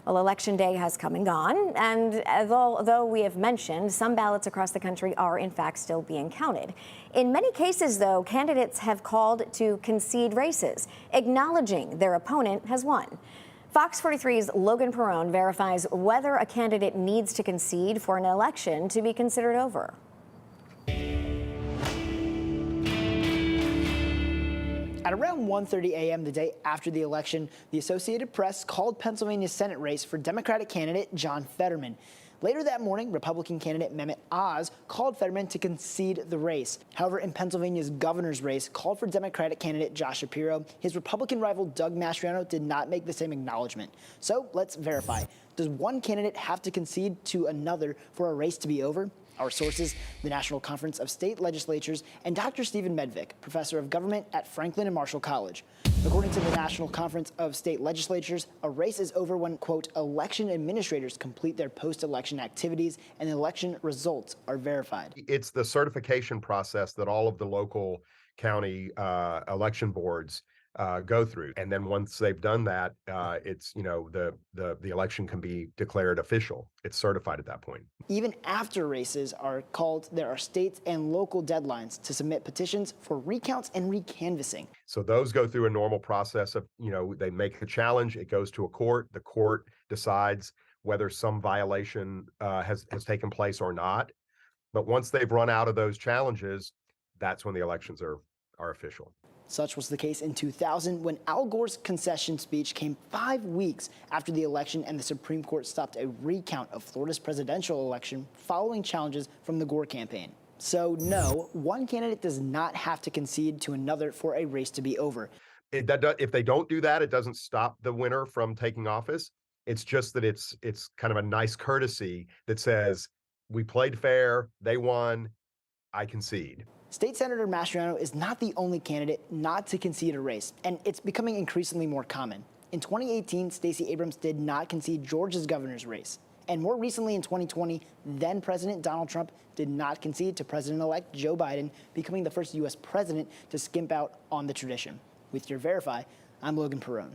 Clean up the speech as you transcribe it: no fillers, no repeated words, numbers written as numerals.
Well, Election Day has come and gone, and although we have mentioned some ballots across the country are in fact still being counted. In many cases, though, candidates have called to concede races, acknowledging their opponent has won. Fox 43's Logan Perone verifies whether a candidate needs to concede for an election to be considered over. At around 1:30 a.m. the day after the election, the Associated Press called Pennsylvania's Senate race for Democratic candidate John Fetterman. Later that morning, Republican candidate Mehmet Oz called Fetterman to concede the race. However, in Pennsylvania's governor's race called for Democratic candidate Josh Shapiro, his Republican rival Doug Mastriano did not make the same acknowledgement. So let's verify. Does one candidate have to concede to another for a race to be over? Our sources, the National Conference of State Legislatures, and Dr. Stephen Medvick, professor of government at Franklin and Marshall College. According to the National Conference of State Legislatures, a race is over when, quote, election administrators complete their post-election activities and the election results are verified. It's the certification process that all of the local county election boards go through, and then once they've done that, it's the election can be declared official. It's certified at that point. Even after races are called, there are state and local deadlines to submit petitions for recounts and recanvassing. So those go through a normal process of, they make a challenge, it goes to a court, the court decides whether some violation has taken place or not. But once they've run out of those challenges, that's when the elections are official. Such was the case in 2000 when Al Gore's concession speech came 5 weeks after the election and the Supreme Court stopped a recount of Florida's presidential election following challenges from the Gore campaign. So no, one candidate does not have to concede to another for a race to be over. If they don't do that, it doesn't stop the winner from taking office. It's just that it's kind of a nice courtesy that says, we played fair, they won, I concede. State Senator Mastriano is not the only candidate not to concede a race, and it's becoming increasingly more common. In 2018, Stacey Abrams did not concede Georgia's governor's race. And more recently in 2020, then President Donald Trump did not concede to President-elect Joe Biden, becoming the first U.S. president to skimp out on the tradition. With your Verify, I'm Logan Perone.